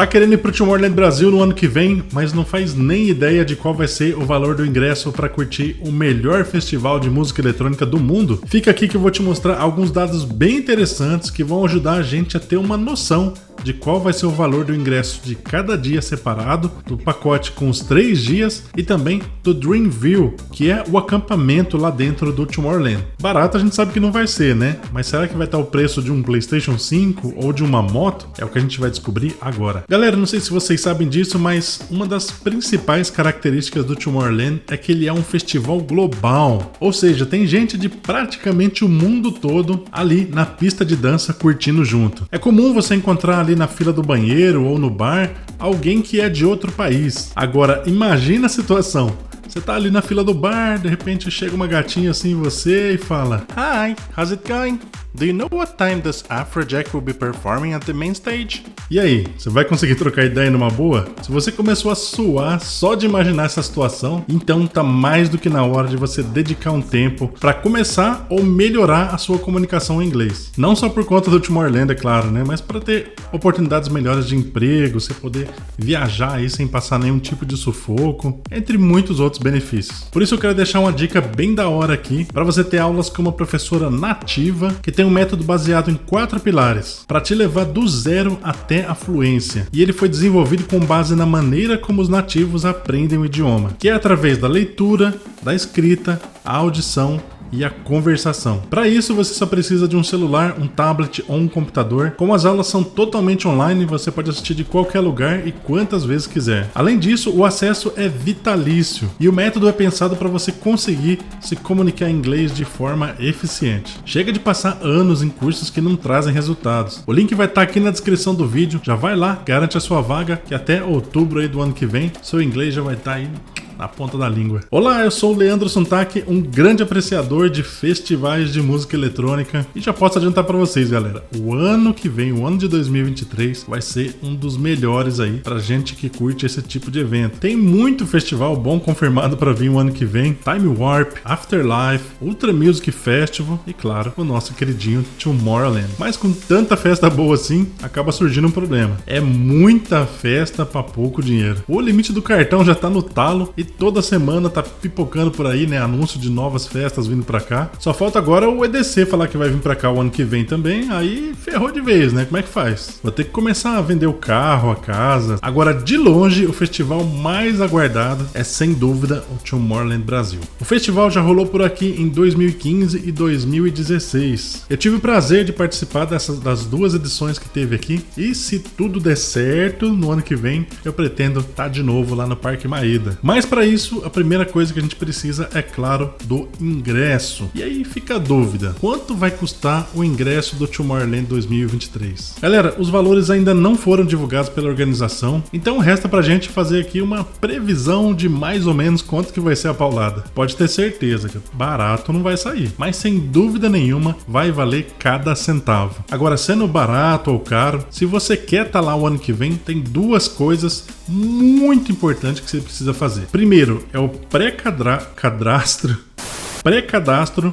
Tá querendo ir pro Tomorrowland Brasil no ano que vem, mas não faz nem ideia de qual vai ser o valor do ingresso para curtir o melhor festival de música eletrônica do mundo? Fica aqui que eu vou te mostrar alguns dados bem interessantes que vão ajudar a gente a ter uma noção de qual vai ser o valor do ingresso de cada dia separado, do pacote com os 3 dias e também do Dreamville, que é o acampamento lá dentro do Tomorrowland. Barato a gente sabe que não vai ser, né? Mas será que vai estar o preço de um PlayStation 5 ou de uma moto? É o que a gente vai descobrir agora. Galera, não sei se vocês sabem disso, mas uma das principais características do Tomorrowland é que ele é um festival global. Ou seja, tem gente de praticamente o mundo todo ali na pista de dança curtindo junto. É comum você encontrar ali na fila do banheiro ou no bar alguém que é de outro país. Agora, imagina a situação. Você tá ali na fila do bar, de repente chega uma gatinha assim em você e fala: "Hi, how's it going? Do you know what time does Afrojack will be performing at the main stage?" E aí, você vai conseguir trocar ideia numa boa? Se você começou a suar só de imaginar essa situação, então tá mais do que na hora de você dedicar um tempo para começar ou melhorar a sua comunicação em inglês. Não só por conta do Tomorrowland, é claro, né? Mas para ter oportunidades melhores de emprego, você poder viajar aí sem passar nenhum tipo de sufoco, entre muitos outros benefícios. Por isso eu quero deixar uma dica bem da hora aqui para você ter aulas com uma professora nativa que tem um método baseado em 4 pilares para te levar do zero até a fluência. E ele foi desenvolvido com base na maneira como os nativos aprendem o idioma, que é através da leitura, da escrita, a audição e a conversação. Para isso você só precisa de um celular, um tablet ou um computador. Como as aulas são totalmente online, você pode assistir de qualquer lugar e quantas vezes quiser. Além disso, o acesso é vitalício e o método é pensado para você conseguir se comunicar em inglês de forma eficiente. Chega de passar anos em cursos que não trazem resultados. O link vai estar aqui na descrição do vídeo. Já vai lá, garante a sua vaga que até outubro aí do ano que vem seu inglês já vai estar aí na ponta da língua. Olá, eu sou o Leandro Sontak, um grande apreciador de festivais de música eletrônica e já posso adiantar para vocês, galera, o ano que vem, o ano de 2023, vai ser um dos melhores aí pra gente que curte esse tipo de evento. Tem muito festival bom confirmado para vir o ano que vem: Time Warp, Afterlife, Ultra Music Festival e, claro, o nosso queridinho Tomorrowland. Mas com tanta festa boa assim, acaba surgindo um problema. É muita festa para pouco dinheiro. O limite do cartão já tá no talo e toda semana tá pipocando por aí, né? Anúncio de novas festas vindo pra cá. Só falta agora o EDC falar que vai vir pra cá o ano que vem também. Aí ferrou de vez, né? Como é que faz? Vou ter que começar a vender o carro, a casa. Agora, de longe, o festival mais aguardado é sem dúvida o Tomorrowland Brasil. O festival já rolou por aqui em 2015 e 2016. Eu tive o prazer de participar das 2 edições que teve aqui. E se tudo der certo, no ano que vem eu pretendo estar de novo lá no Parque Maeda. Mas para isso, a primeira coisa que a gente precisa é, claro, do ingresso. E aí fica a dúvida: quanto vai custar o ingresso do Tomorrowland 2023? Galera, os valores ainda não foram divulgados pela organização, então resta pra gente fazer aqui uma previsão de mais ou menos quanto que vai ser a paulada. Pode ter certeza que barato não vai sair, mas sem dúvida nenhuma vai valer cada centavo. Agora, sendo barato ou caro, se você quer estar lá o ano que vem, tem 2 coisas muito importantes que você precisa fazer. Primeiro é o pré-cadastro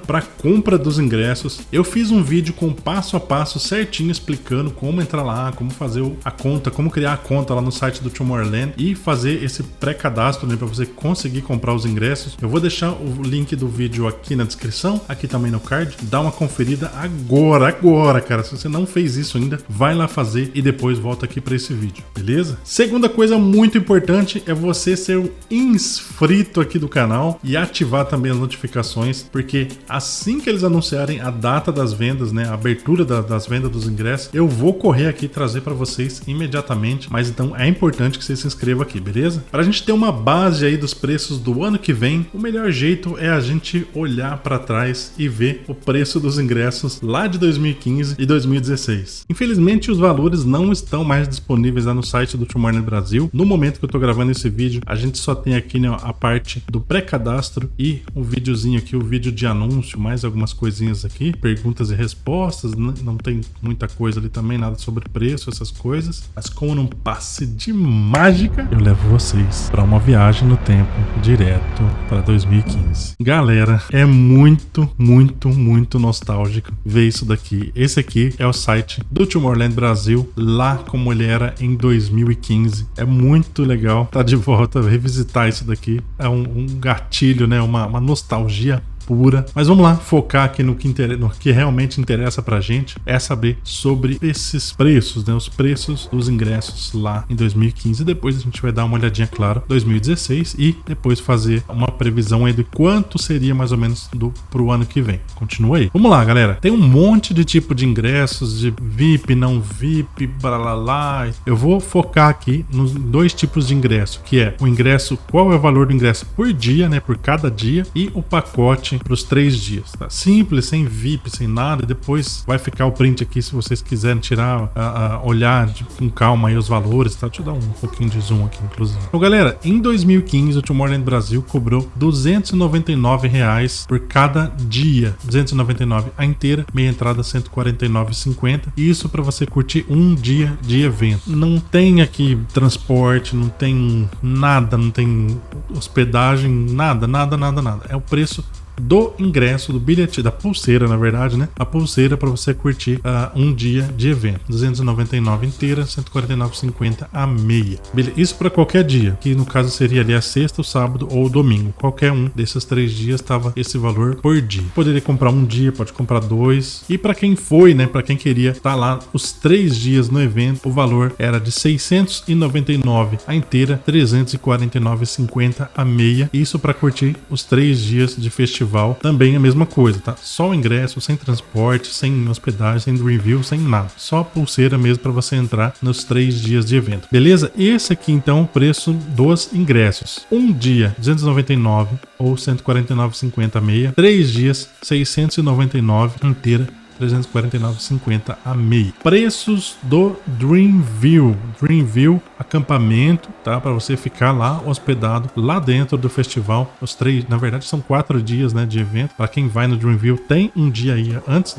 para compra dos ingressos. Eu fiz um vídeo com passo a passo certinho explicando como entrar lá, como fazer a conta, como criar a conta lá no site do Tomorrowland e fazer esse pré-cadastro, né, para você conseguir comprar os ingressos. Eu vou deixar o link do vídeo aqui na descrição, aqui também no card. Dá uma conferida agora, cara. Se você não fez isso ainda, vai lá fazer e depois volta aqui para esse vídeo, beleza? Segunda coisa muito importante é você ser um inscrito aqui do canal e ativar também as notificações, porque assim que eles anunciarem a data das vendas, né, a abertura das vendas dos ingressos, eu vou correr aqui e trazer para vocês imediatamente. Mas então é importante que você se inscreva aqui, beleza? Para a gente ter uma base aí dos preços do ano que vem, o melhor jeito é a gente olhar para trás e ver o preço dos ingressos lá de 2015 e 2016. Infelizmente, os valores não estão mais disponíveis lá no site do Tomorrowland Brasil. No momento que eu tô gravando esse vídeo, a gente só tem aqui, né, a parte do pré-cadastro e um videozinho aqui aqui o vídeo de anúncio, mais algumas coisinhas aqui, perguntas e respostas, não tem muita coisa ali também, nada sobre preço, essas coisas. Mas como num passe de mágica, eu levo vocês para uma viagem no tempo direto para 2015. Galera, é muito nostálgico ver isso daqui. Esse aqui é o site do Tomorrowland Brasil, lá como ele era em 2015. É muito legal estar de volta, revisitar isso daqui. É um gatilho, né? Uma nostalgia pura. Mas vamos lá, focar aqui no que realmente interessa pra gente, é saber sobre esses preços, né? Os preços dos ingressos lá em 2015. Depois a gente vai dar uma olhadinha, claro, 2016 e depois fazer uma previsão aí de quanto seria mais ou menos pro ano que vem. Continua aí. Vamos lá, galera. Tem um monte de tipo de ingressos, de VIP, não VIP, blá. Eu vou focar aqui nos dois tipos de ingresso, que é o ingresso, qual é o valor do ingresso por dia, né? Por cada dia, e o pacote para os 3 dias, tá? Simples, sem VIP, sem nada. Depois vai ficar o print aqui se vocês quiserem tirar, olhar com calma aí os valores, tá? Deixa eu dar um pouquinho de zoom aqui, inclusive. Então, galera, em 2015 o Tomorrowland Brasil cobrou R$299 por cada dia. 299 a inteira, meia entrada R$149,50. Isso para você curtir um dia de evento. Não tem aqui transporte, não tem nada, não tem hospedagem, nada. É o preço do ingresso, do bilhete, da pulseira, na verdade, né? A pulseira para você curtir um dia de evento. 299 inteira, 149,50 a meia. Beleza? Isso para qualquer dia, que no caso seria ali a sexta, o sábado ou o domingo. Qualquer um desses 3 dias tava esse valor por dia. Poderia comprar um dia, pode comprar 2. E para quem foi, né? Para quem queria estar lá os 3 dias no evento, o valor era de 699 a inteira, 349,50 a meia. Isso para curtir os 3 dias de festival. Também a mesma coisa, tá? Só o ingresso, sem transporte, sem hospedagem, sem review, sem nada. Só a pulseira mesmo para você entrar nos 3 dias de evento. Beleza? Esse aqui então o preço dos ingressos. Um dia, 299 ou 149,50 meia. 3 dias, 699 inteira. 349,50 a meia. Preços do Dreamville. Dreamville, acampamento, tá? Para você ficar lá hospedado lá dentro do festival. Os 3, na verdade são 4 dias, né, de evento. Para quem vai no Dreamville, tem um dia aí antes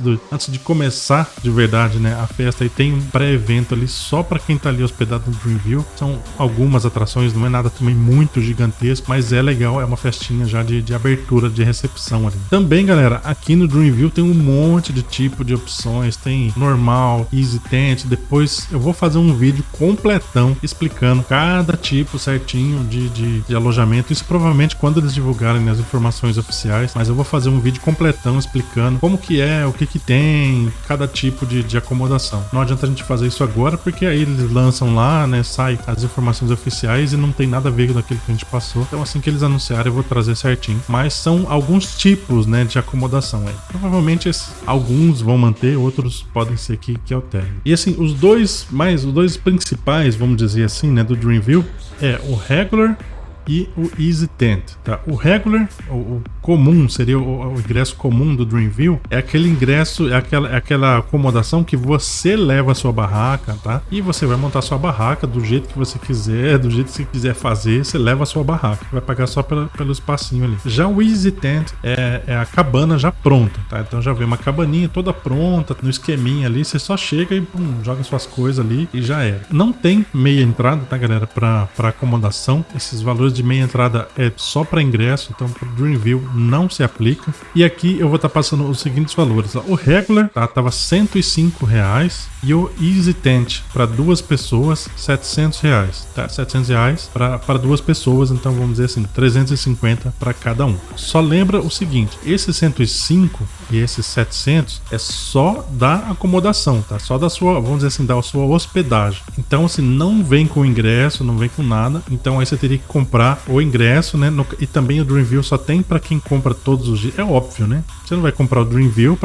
de começar de verdade, né, a festa, e tem um pré-evento ali só para quem tá ali hospedado no Dreamville. São algumas atrações, não é nada também muito gigantesco, mas é legal, é uma festinha já de abertura, de recepção ali. Também, galera, aqui no Dreamville tem um monte de tipo de opções, tem normal, easy tent. Depois eu vou fazer um vídeo completão explicando cada tipo certinho de alojamento. Isso provavelmente quando eles divulgarem as informações oficiais, mas eu vou fazer um vídeo completão explicando como que é, o que que tem, cada tipo de acomodação. Não adianta a gente fazer isso agora, porque aí eles lançam lá, né, sai as informações oficiais e não tem nada a ver com aquilo que a gente passou. Então assim que eles anunciarem eu vou trazer certinho. Mas são alguns tipos, né, de acomodação aí. Provavelmente alguns vão manter, outros podem ser que alterem. E assim, os dois principais, vamos dizer assim, né, do Dreamville é o Regular e o Easy Tent, tá? O Regular, o comum, seria o ingresso comum do Dreamville, é aquele ingresso, é aquela acomodação que você leva a sua barraca, tá? E você vai montar a sua barraca do jeito que você quiser, do jeito que você quiser fazer, você leva a sua barraca, vai pagar só pelo espacinho ali. Já o Easy Tent é a cabana já pronta, tá? Então já vem uma cabaninha toda pronta, no esqueminha ali, você só chega e joga suas coisas ali e já era. Não tem meia entrada, tá, galera? Pra acomodação, esses valores de meia entrada é só para ingresso, então pro Dreamville não se aplica. E aqui eu vou estar passando os seguintes valores. O Regular, tá, tava R$105 e o Easy Tent para 2 pessoas R$700, tá? R$700 para 2 pessoas, então vamos dizer assim, 350 para cada um. Só lembra o seguinte, esse 105 e esses 700 é só da acomodação, tá? Só da sua, vamos dizer assim, da sua hospedagem. Então assim, não vem com ingresso, não vem com nada, então aí você teria que comprar o ingresso, né? E também o Dreamville só tem para quem compra todos os dias. É óbvio, né? Você não vai comprar o Dreamville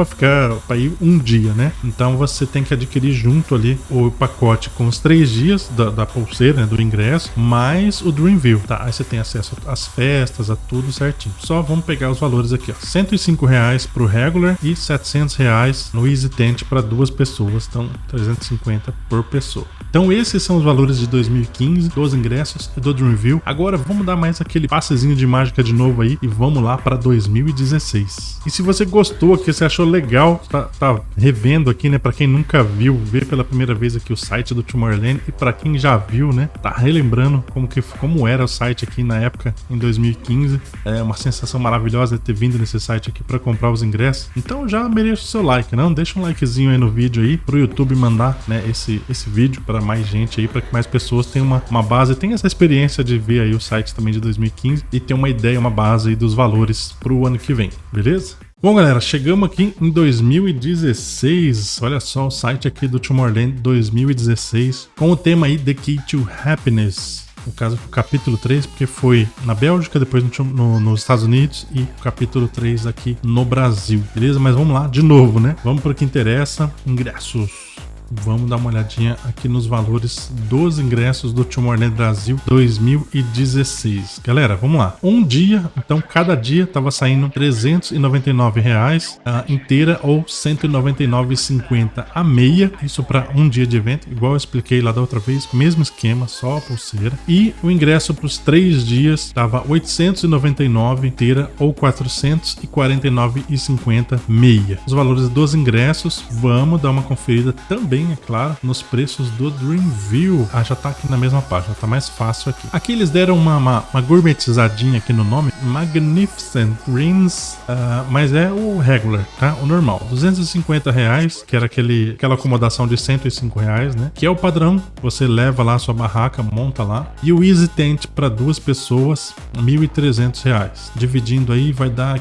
para ir um dia, né? Então você tem que adquirir adquirir junto ali o pacote com os 3 dias da pulseira, né, do ingresso, mais o Dreamville, tá? Aí você tem acesso às festas, a tudo certinho. Só vamos pegar os valores aqui, ó. R$105 pro regular e R$700 no Easy Tent para 2 pessoas, então 350 por pessoa. Então esses são os valores de 2015, dos ingressos e do Dreamville. Agora vamos dar mais aquele passezinho de mágica de novo aí e vamos lá para 2016. E se você gostou, que você achou legal, tá revendo aqui, né, para quem nunca viu, ver pela primeira vez aqui o site do Tomorrowland, e para quem já viu, né, tá relembrando como era o site aqui na época em 2015. É uma sensação maravilhosa ter vindo nesse site aqui para comprar os ingressos. Então já mereço o seu like, não? Deixa um likezinho aí no vídeo aí pro YouTube mandar, né, esse vídeo para mais gente aí, para que mais pessoas tenham uma base, tenham essa experiência de ver aí o site também de 2015 e ter uma ideia, uma base aí dos valores pro ano que vem, beleza? Bom, galera, chegamos aqui em 2016, olha só o site aqui do Tomorrowland 2016, com o tema aí The Key to Happiness. No caso, o capítulo 3, porque foi na Bélgica, depois nos Estados Unidos, e o capítulo 3 aqui no Brasil, beleza? Mas vamos lá, de novo, né? Vamos para o que interessa, ingressos. Vamos dar uma olhadinha aqui nos valores dos ingressos do Tomorrowland Brasil 2016. Galera, vamos lá. Um dia, então cada dia tava saindo R$399 a inteira ou R$199,50 a meia. Isso para um dia de evento, igual eu expliquei lá da outra vez, mesmo esquema, só a pulseira. E o ingresso para os 3 dias tava R$899 inteira ou R$449,50 meia. Os valores dos ingressos, vamos dar uma conferida também, é claro, nos preços do Dreamville. Ah, já tá aqui na mesma página, tá mais fácil aqui. Aqui eles deram uma gourmetizadinha aqui no nome, Magnificent Greens, mas é o regular, tá? O normal, R$250, que era aquela acomodação de R$105, né? Que é o padrão, você leva lá a sua barraca, monta lá. E o Easy Tent para 2 pessoas, R$1.300. Dividindo aí vai dar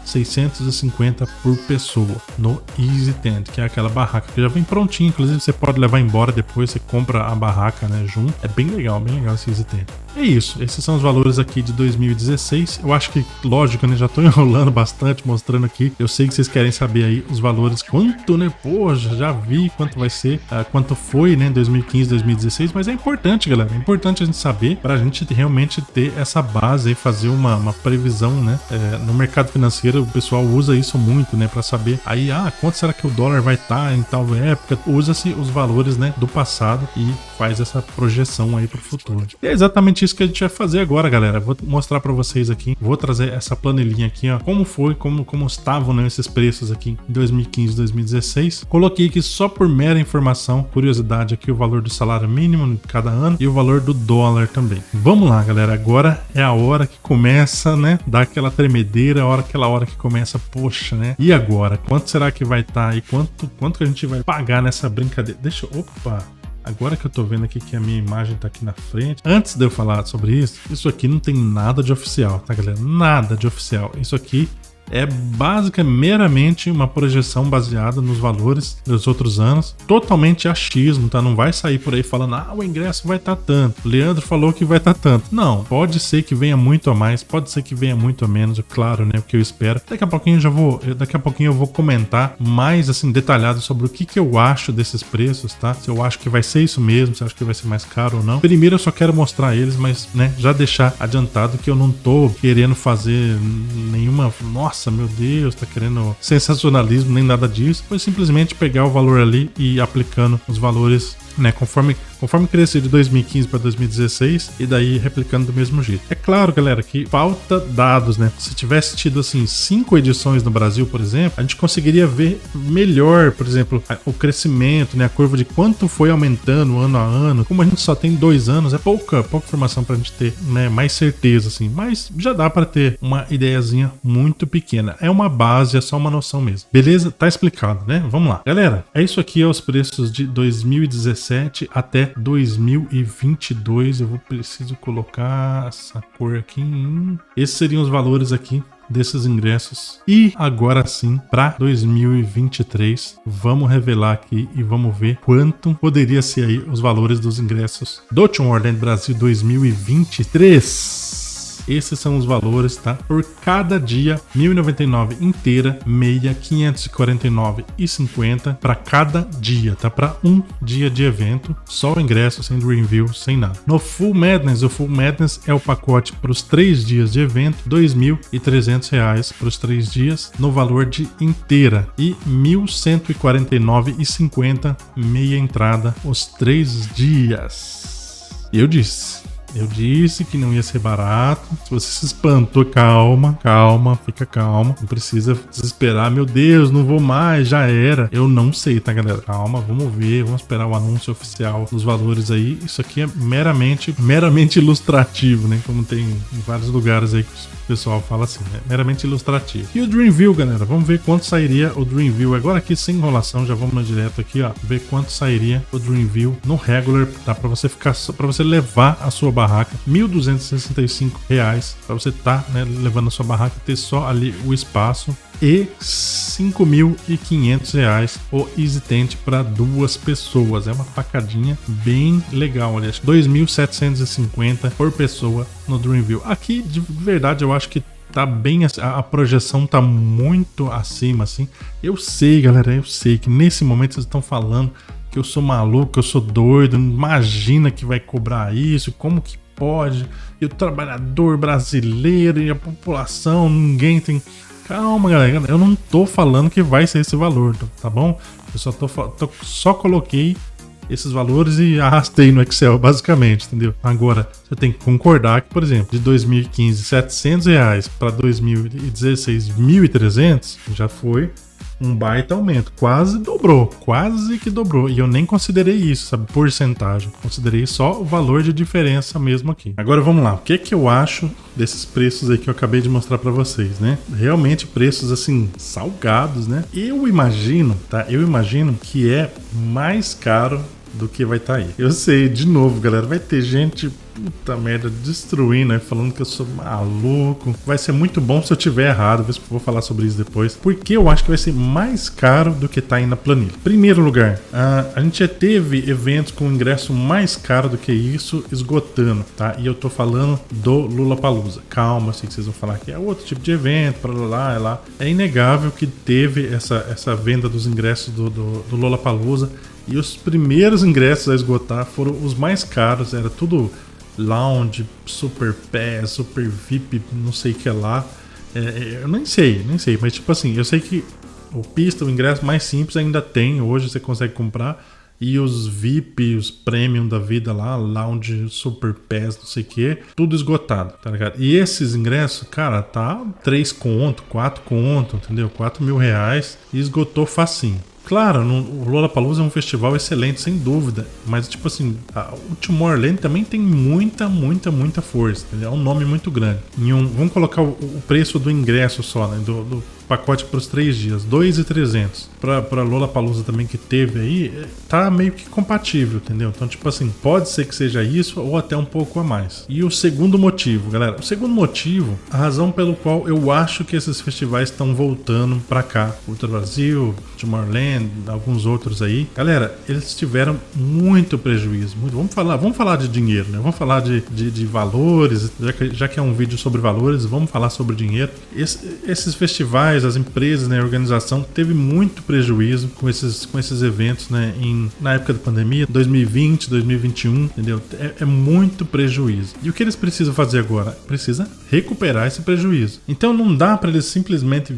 650 por pessoa no Easy Tent, que é aquela barraca que já vem prontinha, inclusive você pode levar embora depois, você compra a barraca, né, junto. É bem legal esse Easy Tent. É isso, esses são os valores aqui de 2016. Eu acho que, lógico, né, já tô enrolando bastante, mostrando aqui. Eu sei que vocês querem saber aí os valores, quanto, né, pô, já vi quanto vai ser, quanto foi, né, 2015, 2016, mas é importante, galera, é importante a gente saber pra gente realmente ter essa base e fazer uma previsão, né, no mercado financeiro. O pessoal usa isso muito, né, para saber aí, quanto será que o dólar vai estar em tal época. Usa-se os valores, né, do passado e faz essa projeção aí pro futuro. E é exatamente isso que a gente vai fazer agora, galera. Vou mostrar para vocês aqui, vou trazer essa planilhinha aqui, ó, como estavam, né, esses preços aqui em 2015, 2016. Coloquei aqui só por mera informação, curiosidade aqui, o valor do salário mínimo de cada ano e o valor do dólar também. Vamos lá, galera, agora é a hora que começa, né, dar aquela tremedeira, aquela hora que começa, poxa, né? E agora? Quanto será que vai estar aí? Quanto que a gente vai pagar nessa brincadeira? Opa! Agora que eu tô vendo aqui que a minha imagem tá aqui na frente. Antes de eu falar sobre isso aqui não tem nada de oficial, tá, galera? Nada de oficial. Isso aqui é basicamente meramente uma projeção baseada nos valores dos outros anos, totalmente achismo, tá? Não vai sair por aí falando, o ingresso vai estar tanto, o Leandro falou que vai estar tanto. Não, pode ser que venha muito a mais, pode ser que venha muito a menos, claro, né? O que eu espero. Daqui a pouquinho eu vou comentar mais assim detalhado sobre o que eu acho desses preços, tá? Se eu acho que vai ser isso mesmo, se eu acho que vai ser mais caro ou não. Primeiro eu só quero mostrar eles, mas, né, já deixar adiantado que eu não tô querendo fazer nenhuma, nossa, meu Deus, tá querendo sensacionalismo, nem nada disso. Foi simplesmente pegar o valor ali e ir aplicando os valores, né, conforme crescer de 2015 para 2016 e daí replicando do mesmo jeito. É claro, galera, que falta dados, né? Se tivesse tido assim 5 edições no Brasil, por exemplo, a gente conseguiria ver melhor, por exemplo, o crescimento, né, a curva de quanto foi aumentando ano a ano. Como a gente só tem 2 anos, é pouca informação pra gente ter, né, mais certeza assim, mas já dá para ter uma ideiazinha muito pequena. É uma base, é só uma noção mesmo. Beleza? Tá explicado, né? Vamos lá. Galera, é isso aqui, é os preços de 2017 até 2022. Eu preciso colocar essa cor aqui. Esses seriam os valores aqui desses ingressos. E agora sim, para 2023, vamos revelar aqui e vamos ver quanto poderia ser aí os valores dos ingressos do Tomorrowland Brasil 2023. Esses são os valores, tá? Por cada dia, R$ 1.099 inteira, meia, R$ 549,50 para cada dia, tá? Para um dia de evento, só o ingresso, sem Dreamville, sem nada. No Full Madness, o Full Madness é o pacote para os 3 dias de evento, R$ 2.300 para os 3 dias, no valor de inteira, e R$ 1.149,50 meia entrada os 3 dias. Eu disse que não ia ser barato. Se você se espantou, calma, fica calma. Não precisa desesperar. Meu Deus, não vou mais, já era. Eu não sei, tá, galera? Calma, vamos ver, vamos esperar o anúncio oficial dos valores aí. Isso aqui é meramente ilustrativo, né? Como tem em vários lugares aí que o pessoal fala assim, né? Meramente ilustrativo. E o Dreamville, galera, vamos ver quanto sairia o Dreamville. Agora aqui, sem enrolação, já vamos direto aqui, ó. Ver quanto sairia o Dreamville no regular, tá? Pra você levar a sua barraca, R$ 1.265 para você tá, né, levando a sua barraca, ter só ali o espaço, e R$ 5.500 o Easy Tent para 2 pessoas. É uma facadinha bem legal, aliás, 2.750 por pessoa no Dreamville. Aqui, de verdade, eu acho que tá bem, a projeção tá muito acima, assim. Eu sei, galera, eu sei que nesse momento vocês estão falando que eu sou maluco, que eu sou doido, imagina que vai cobrar isso, como que pode? E o trabalhador brasileiro e a população, ninguém tem... Calma, galera, eu não tô falando que vai ser esse valor, tá bom? Eu só coloquei esses valores e arrastei no Excel, basicamente, entendeu? Agora, você tem que concordar que, por exemplo, de 2015, R$ 700 para 2016, 1.300, já foi um baita aumento, quase que dobrou, e eu nem considerei isso, sabe, porcentagem, considerei só o valor de diferença mesmo aqui. Agora vamos lá, o que é que eu acho desses preços aí que eu acabei de mostrar pra vocês, né? Realmente preços assim, salgados, né? Eu imagino que é mais caro do que vai estar aí. Eu sei, de novo, galera, vai ter gente, puta merda, destruindo, né? Falando que eu sou maluco. Vai ser muito bom se eu tiver errado, vou falar sobre isso depois, porque eu acho que vai ser mais caro do que tá aí na planilha. Primeiro lugar, a gente já teve eventos com ingresso mais caro do que isso, esgotando, tá? E eu tô falando do Lollapalooza. Calma, sei que vocês vão falar que é outro tipo de evento, pra lá. É inegável que teve essa venda dos ingressos do Lollapalooza. E os primeiros ingressos a esgotar foram os mais caros, era tudo lounge, super pass, super VIP, não sei o que lá. Eu nem sei, mas tipo assim, eu sei que o ingresso mais simples ainda tem, hoje você consegue comprar. E os VIP, os premium da vida lá, lounge, super pass, não sei o que, tudo esgotado, tá ligado? E esses ingressos, cara, tá 3 conto, 4 conto, entendeu? R$4.000 e esgotou facinho. Claro, o Lollapalooza é um festival excelente, sem dúvida, mas tipo assim, o Tomorrowland também tem muita força, entendeu? É um nome muito grande. Vamos colocar o preço do ingresso só, né? Do pacote para os 3 dias, 2.300. Para Lollapalooza também que teve aí, tá meio que compatível, entendeu? Então, tipo assim, pode ser que seja isso ou até um pouco a mais. E o segundo motivo, galera, a razão pelo qual eu acho que esses festivais estão voltando para cá, Ultra Brasil, Tomorrowland, alguns outros aí, galera, eles tiveram muito prejuízo. Vamos falar de dinheiro, né? Vamos falar de valores, já que é um vídeo sobre valores, vamos falar sobre dinheiro. Esses festivais, as empresas, né, a organização teve muito prejuízo com esses eventos, né, na época da pandemia, 2020, 2021, entendeu? É muito prejuízo. E o que eles precisam fazer agora? Precisa recuperar esse prejuízo. Então não dá para eles simplesmente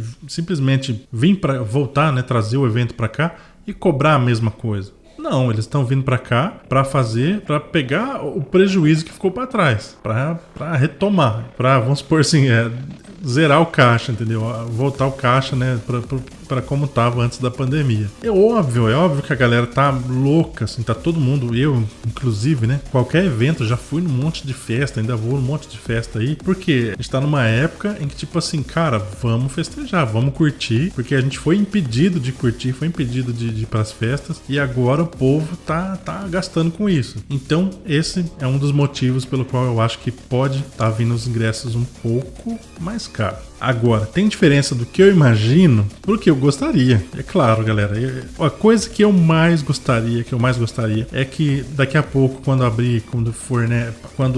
vir para voltar, né, trazer o evento para cá e cobrar a mesma coisa. Não, eles estão vindo para cá para pegar o prejuízo que ficou para trás, para retomar, vamos supor assim, zerar o caixa, entendeu? Voltar o caixa, né, para como tava antes da pandemia. É óbvio que a galera tá louca, assim, tá todo mundo, eu inclusive, né? Qualquer evento, já fui num monte de festa, ainda vou num monte de festa aí, porque a gente tá numa época em que, tipo assim, cara, vamos festejar, vamos curtir, porque a gente foi impedido de curtir, foi impedido de ir pras festas, e agora o povo tá gastando com isso. Então, esse é um dos motivos pelo qual eu acho que pode tá vindo os ingressos um pouco mais caro. Agora, tem diferença do que eu imagino, porque gostaria, é claro, galera. A coisa que eu mais gostaria, é que daqui a pouco, quando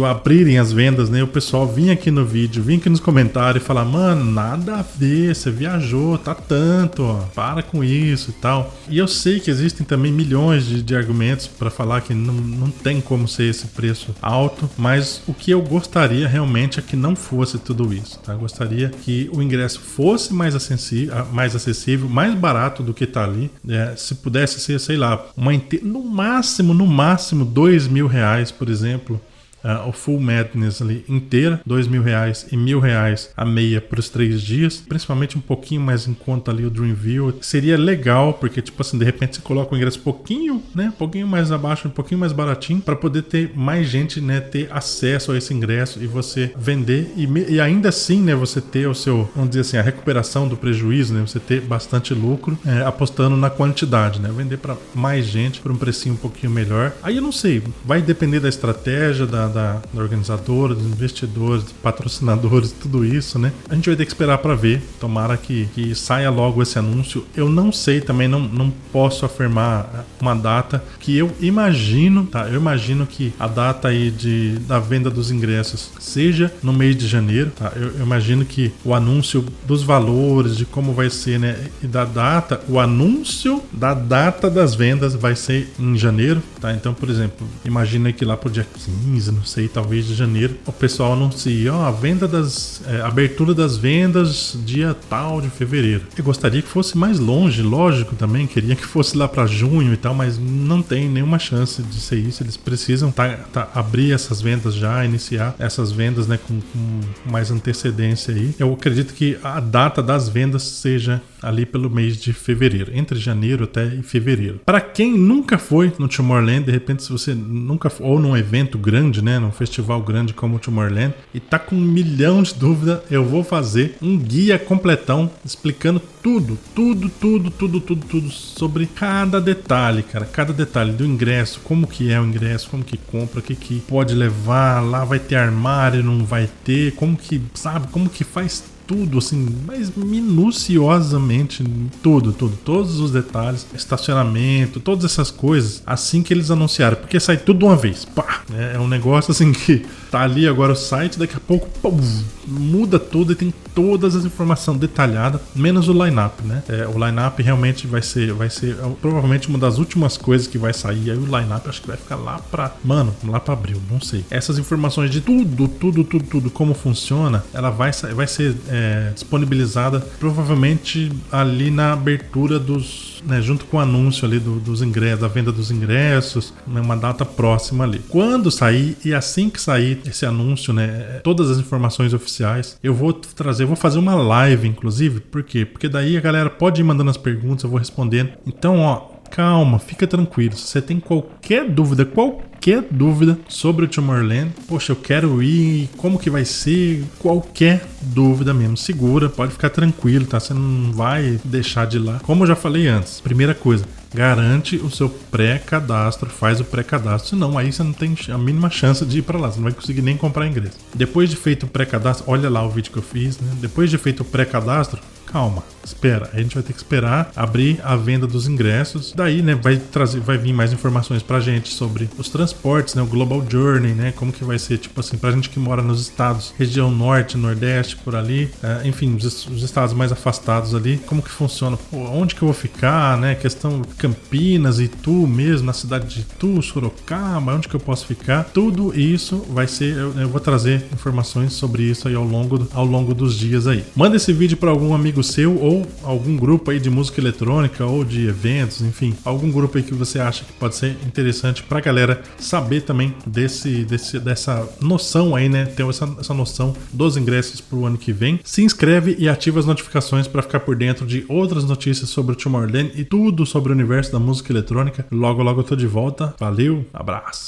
abrirem as vendas, né, o pessoal vinha aqui no vídeo, vinha aqui nos comentários e falar, mano, nada a ver, você viajou, tá tanto, ó, para com isso e tal. E eu sei que existem também milhões de argumentos para falar que não tem como ser esse preço alto, mas o que eu gostaria realmente é que não fosse tudo isso, tá? Eu gostaria que o ingresso fosse mais acessível, mais barato do que tá ali, se pudesse ser, sei lá, no máximo R$2.000, por exemplo, o Full Madness ali inteira, R$2.000 e R$1.000 a meia para os 3 dias, principalmente um pouquinho mais em conta ali o Dreamville, seria legal, porque tipo assim, de repente você coloca o ingresso um pouquinho mais abaixo, um pouquinho mais baratinho, para poder ter mais gente, né, ter acesso a esse ingresso e você vender e ainda assim, né, você ter o seu, vamos dizer assim, a recuperação do prejuízo, né, você ter bastante lucro, apostando na quantidade, né, vender para mais gente por um precinho um pouquinho melhor. Aí eu não sei, vai depender da estratégia da organizadora, dos investidores, dos patrocinadores, tudo isso, né? A gente vai ter que esperar para ver. Tomara que saia logo esse anúncio. Eu não sei também, não posso afirmar uma data que eu imagino, tá? Eu imagino que a data aí da venda dos ingressos seja no mês de janeiro, tá? Eu imagino que o anúncio dos valores, de como vai ser, né? E da data, o anúncio da data das vendas vai ser em janeiro, tá? Então, por exemplo, imagina que lá pro dia 15, não sei, talvez de janeiro, o pessoal anuncia, a venda abertura das vendas dia tal de fevereiro. Eu gostaria que fosse mais longe, lógico também, queria que fosse lá para junho e tal, mas não tem nenhuma chance de ser isso. Eles precisam abrir essas vendas já, iniciar essas vendas, né, com mais antecedência aí. Eu acredito que a data das vendas seja ali pelo mês de fevereiro, entre janeiro até fevereiro. Para quem nunca foi no Tomorrowland, de repente, se você nunca foi, ou num evento grande, né, num festival grande como o Tomorrowland, e tá com 1 milhão de dúvidas, eu vou fazer um guia completão explicando tudo sobre cada detalhe, cara, cada detalhe do ingresso, como que é o ingresso, como que compra, o que pode levar, lá vai ter armário, não vai ter, como que faz tudo, assim, mas minuciosamente, todos os detalhes, estacionamento, todas essas coisas, assim que eles anunciaram, porque sai tudo de uma vez, pá, é um negócio assim que tá ali agora o site, daqui a pouco muda tudo e tem todas as informações detalhadas, menos o line-up, né? O line-up realmente vai ser provavelmente uma das últimas coisas que vai sair, aí o line-up acho que vai ficar lá pra abril, não sei. Essas informações de tudo, como funciona, ela vai ser disponibilizada provavelmente ali na abertura dos, né, junto com o anúncio ali dos ingressos, da venda dos ingressos, né, uma data próxima ali. Quando sair, e assim que sair esse anúncio, né, todas as informações oficiais, eu vou fazer uma live, inclusive. Por quê? Porque daí a galera pode ir mandando as perguntas, eu vou respondendo. Então, calma, fica tranquilo. Se você tem qualquer dúvida sobre o Tomorrowland, poxa, eu quero ir, como que vai ser, qualquer dúvida mesmo, segura, pode ficar tranquilo, tá? Você não vai deixar de ir lá. Como eu já falei antes, primeira coisa, garante o seu pré-cadastro, faz o pré-cadastro, senão aí você não tem a mínima chance de ir para lá, você não vai conseguir nem comprar ingresso. Depois de feito o pré-cadastro, olha lá o vídeo que eu fiz, né? Depois de feito o pré-cadastro, calma, espera, a gente vai ter que esperar abrir a venda dos ingressos, daí, né, vai vir mais informações pra gente sobre os transportes, né, o Global Journey, né, como que vai ser, tipo assim, pra gente que mora nos estados, região norte, nordeste, por ali, enfim, os estados mais afastados ali, como que funciona, onde que eu vou ficar, né, questão Campinas, Itu mesmo, na cidade de Itu, Sorocaba, onde que eu posso ficar, tudo isso vai ser, eu vou trazer informações sobre isso aí ao longo dos dias aí. Manda esse vídeo pra algum amigo seu ou algum grupo aí de música eletrônica ou de eventos, enfim, algum grupo aí que você acha que pode ser interessante pra galera saber também dessa noção aí, né, ter essa noção dos ingressos pro ano que vem. Se inscreve e ativa as notificações para ficar por dentro de outras notícias sobre o Tomorrowland e tudo sobre o universo da música eletrônica. Logo eu tô de volta. Valeu, abraço.